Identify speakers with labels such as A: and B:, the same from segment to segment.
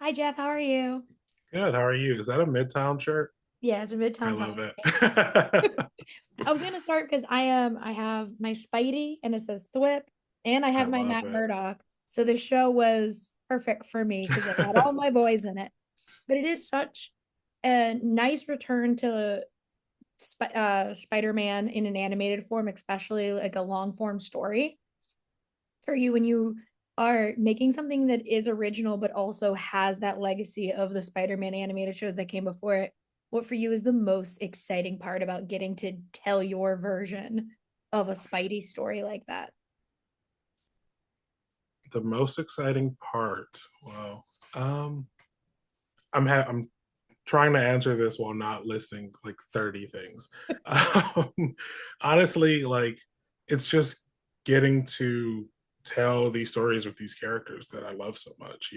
A: Hi Jeff, how are you?
B: Good. How are you? Is that a Midtown shirt?
A: Yeah, it's a
B: I
A: Midtown
B: love
A: Holland
B: it.
A: shirt. I was gonna start because I have my Spidey and it says Thwip, and I
B: I
A: have my
B: love
A: Matt
B: it.
A: Murdock. So the show was perfect for me because it had all my boys in it. But it is such a nice return to Spider-Man in an animated form, especially like a long form story for you when you are making something that is original but also has that legacy of the Spider-Man animated shows that came before it. What for you is the most exciting part about getting to tell your version of a Spidey story like that?
B: The most exciting part. Wow. Um, I'm trying to answer this while not listing like 30 things. Um, honestly, like it's just getting to tell these stories with these characters that I love so much,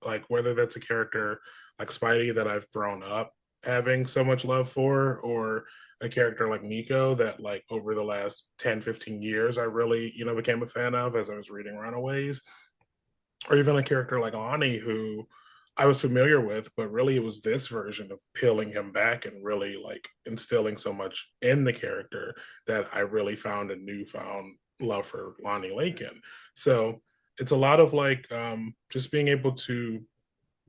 B: like whether that's a character like Spidey that I've grown up having so much love for, or a character like Nico that like over the last 10, 15 years I really, became a fan of as I was reading Runaways, or even a character like Ani, who I was familiar with, but really it was this version of peeling him back and really like instilling so much in the character that I really found a newfound love for Lonnie Lincoln. So it's a lot of like just being able to,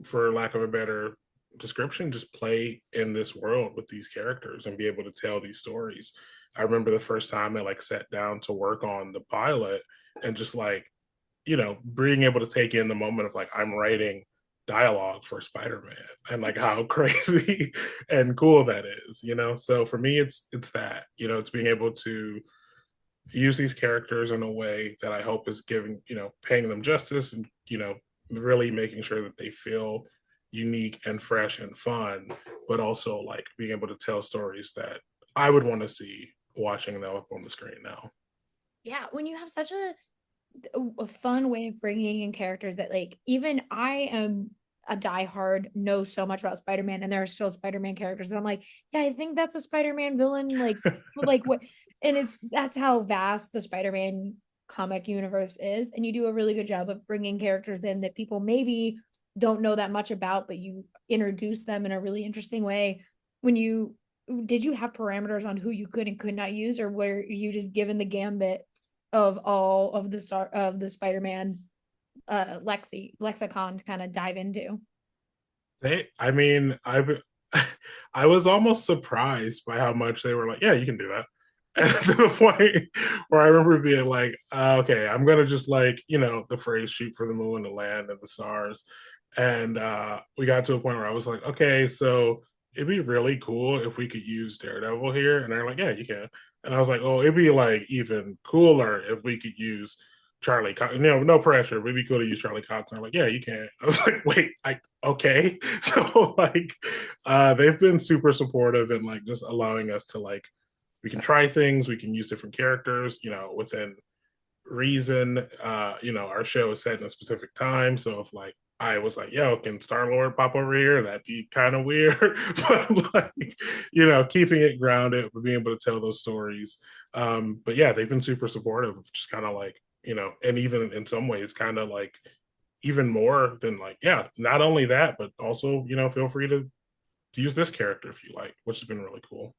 B: for lack of a better description, just play in this world with these characters and be able to tell these stories. I remember the first time I like sat down to work on the pilot and just like, being able to take in the moment of like I'm writing dialogue for Spider-Man and like how crazy and cool that is. So for me it's that, it's being able to use these characters in a way that I hope is giving, paying them justice and, really making sure that they feel unique and fresh and fun, but also like being able to tell stories that I would want to see watching them up on the screen now.
A: Yeah, when you have such a fun way of bringing in characters that like even I am a diehard know so much about Spider-Man and there are still Spider-Man characters and I'm like, yeah, I think that's a Spider-Man villain like what, and it's that's how vast the Spider-Man comic universe is, and you do a really good job of bringing characters in that people maybe don't know that much about, but you introduce them in a really interesting way. When you did you have parameters on who you could and could not use, or were you just given the gambit of all of the Spider-Man lexicon to kind of dive into?
B: I mean, I was almost surprised by how much they were like, yeah, you can do that. And to the point where I remember being like, okay, I'm gonna just like, the phrase shoot for the moon, the land, and the stars. And we got to a point where I was like, okay, so it'd be really cool if we could use Daredevil here. And they're like, yeah, you can. And I was like, oh, it'd be like even cooler if we could use Charlie Cox. No pressure. It'd be cool to use Charlie Cox. And I'm like, yeah, you can. I was like, wait, okay. So like they've been super supportive and like just allowing us to like we can try things, we can use different characters, within reason. Our show is set in a specific time. So if like I was like, yo, can Star Lord pop over here? That'd be kind of weird. But like, keeping it grounded, being able to tell those stories. But yeah, they've been super supportive of just kind of like, and even in some ways, kind of like even more than like, yeah, not only that, but also, feel free to use this character if you like, which has been really cool.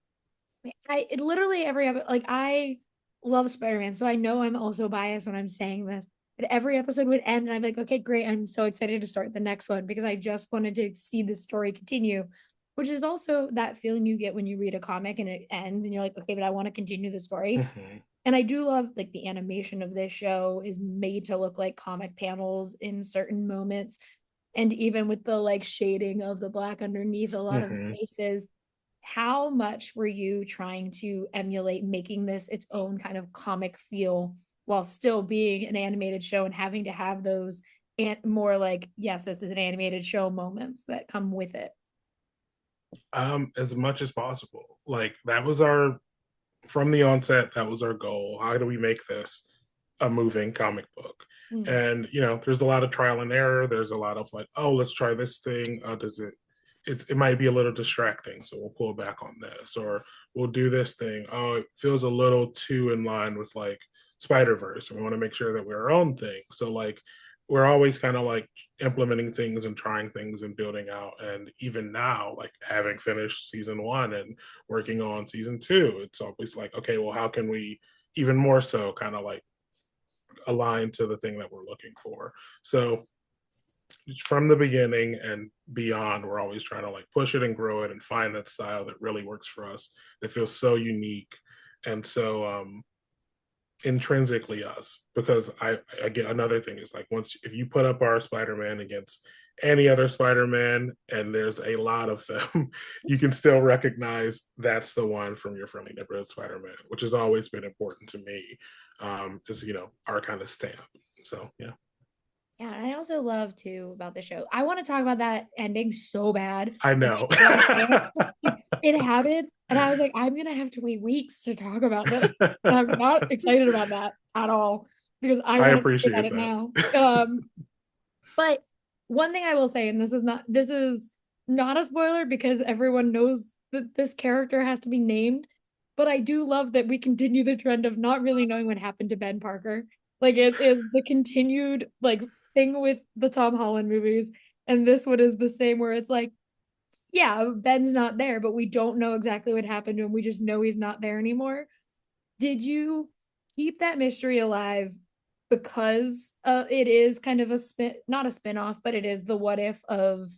A: Literally every episode, like I love Spider-Man, so I know I'm also biased when I'm saying this. But every episode would end, and I'm like, okay, great. I'm so excited to start the next one because I just wanted to see the story continue, which is also that feeling you get when you read a comic and it ends, and you're like, okay, but I want to continue the story.
B: Mm-hmm.
A: And I do love like the animation of this show is made to look like comic panels in certain moments. And even with the like shading of the black underneath a lot of the
B: Mm-hmm.
A: faces, how much were you trying to emulate making this its own kind of comic feel while still being an animated show and having to have those and more like, yes, this is an animated show moments that come with it?
B: As much as possible. Like that was our from the onset, that was our goal. How do we make this a moving comic book?
A: Mm.
B: And there's a lot of trial and error. There's a lot of like, oh, let's try this thing. Does it might be a little distracting, so we'll pull back on this, or we'll do this thing. Oh, it feels a little too in line with like Spider Verse, and we want to make sure that we're our own thing. So like we're always kind of like implementing things and trying things and building out. And even now, like having finished season one and working on season two, it's always like, okay, well, how can we even more so kind of like align to the thing that we're looking for? So from the beginning and beyond, we're always trying to like push it and grow it and find that style that really works for us, that feels so unique and so intrinsically us. Because I get another thing is like, once if you put up our Spider-Man against any other Spider-Man and there's a lot of them, you can still recognize that's the one from your friendly neighborhood Spider-Man, which has always been important to me. Is, you know, our kind of stamp. So yeah.
A: Yeah, and I also love too about the show. I want to talk about that ending so bad,
B: I
A: and
B: know.
A: but I can't. It happened, and I was like, I'm gonna have to wait weeks to talk about this. And I'm not excited about that at all because I
B: I
A: want to talk about
B: appreciate
A: it
B: that.
A: now. But one thing I will say, and this is not a spoiler because everyone knows that this character has to be named, but I do love that we continue the trend of not really knowing what happened to Ben Parker. Like it is the continued like thing with the Tom Holland movies, and this one is the same where it's like, yeah, Ben's not there, but we don't know exactly what happened to him. We just know he's not there anymore. Did you keep that mystery alive because it is kind of a not a spin-off, but it is the what if of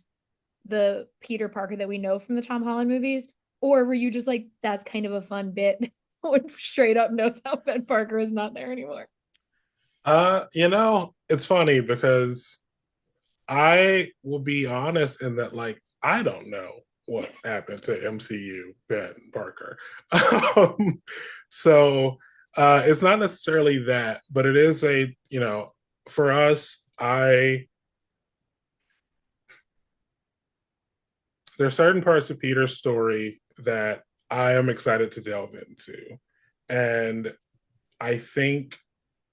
A: the Peter Parker that we know from the Tom Holland movies? Or were you just like, that's kind of a fun bit? One straight up knows how Ben Parker is not there anymore.
B: You know, it's funny because I will be honest in that, like, I don't know what happened to MCU Ben Parker. um, so it's not necessarily that, but it is a, you know, for us, there are certain parts of Peter's story that I am excited to delve into. And I think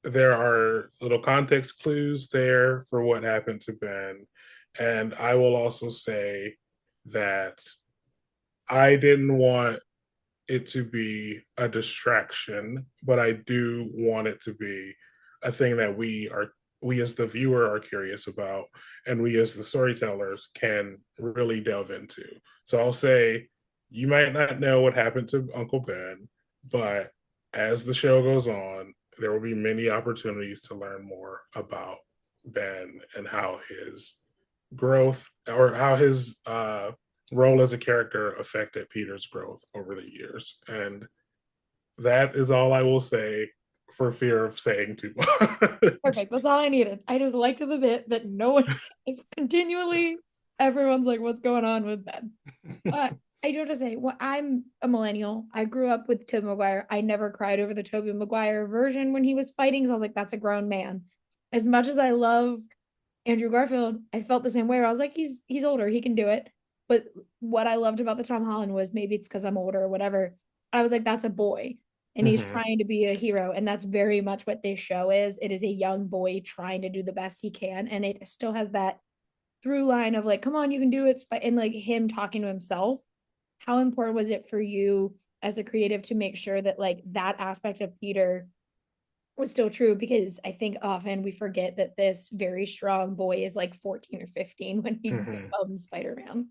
B: there are little context clues there for what happened to Ben. And I will also say that I didn't want it to be a distraction, but I do want it to be a thing that we as the viewer are curious about and we as the storytellers can really delve into. So I'll say you might not know what happened to Uncle Ben, but as the show goes on, there will be many opportunities to learn more about Ben and how his growth or how his role as a character affected Peter's growth over the years. And that is all I will say for fear of saying too much.
A: Perfect. That's all I needed. I just liked the bit that no one continually everyone's like, what's going on with Ben? Uh, I do have to say, well, I'm a millennial. I grew up with Tobey Maguire. I never cried over the Tobey Maguire version when he was fighting. So I was like, that's a grown man. As much as I love Andrew Garfield, I felt the same way where I was like, he's older, he can do it. But what I loved about the Tom Holland was maybe it's because I'm older or whatever. I was like, that's a boy. And he's
B: Mhm.
A: trying to be a hero. And that's very much what this show is. It is a young boy trying to do the best he can. And it still has that through line of like, come on, you can do it. And like him talking to himself. How important was it for you as a creative to make sure that like that aspect of Peter was still true? Because I think often we forget that this very strong boy is like 14 or 15 when he
B: Mhm.
A: becomes Spider-Man.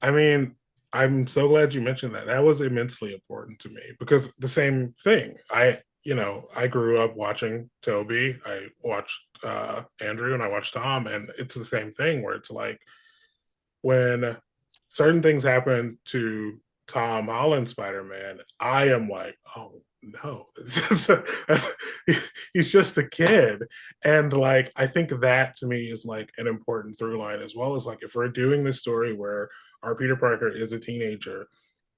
B: I mean, I'm so glad you mentioned that. That was immensely important to me because the same thing. You know, I grew up watching Toby. I watched Andrew and I watched Tom, and it's the same thing where it's like when certain things happen to Tom Holland Spider Man, I am like, oh no, he's just a kid. And like, I think that to me is like an important through line, as well as like, if we're doing this story where our Peter Parker is a teenager,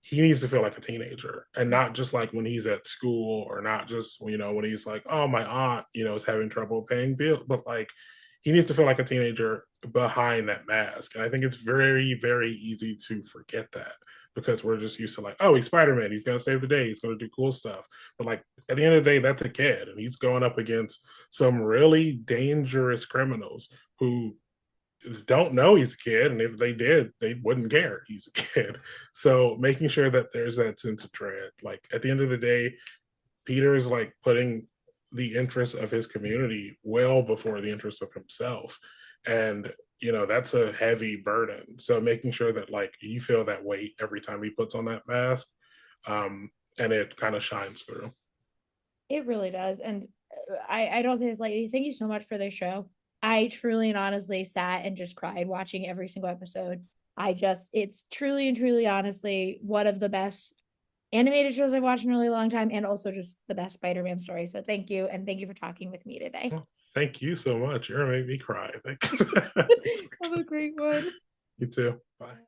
B: he needs to feel like a teenager and not just like when he's at school or not just, you know, when he's like, oh, my aunt, you know, is having trouble paying bills, but like he needs to feel like a teenager behind that mask. And I think it's very, very easy to forget that because we're just used to like, oh, he's Spider-Man, he's gonna save the day, he's gonna do cool stuff. But like at the end of the day, that's a kid and he's going up against some really dangerous criminals who don't know he's a kid, and if they did, they wouldn't care he's a kid. So making sure that there's that sense of dread. Like at the end of the day, Peter is like putting the interests of his community well before the interests of himself. And that's a heavy burden. So making sure that like you feel that weight every time he puts on that mask, and it kind of shines through.
A: It really does. And I don't think it's like, thank you so much for this show. I truly and honestly sat and just cried watching every single episode. It's truly and truly, honestly, one of the best animated shows I've watched in a really long time, and also just the best Spider-Man story. So thank you. And thank you for talking with me today.
B: Well, thank you so much. You're gonna make me cry. Thanks.
A: Have a great one.
B: You too. Bye.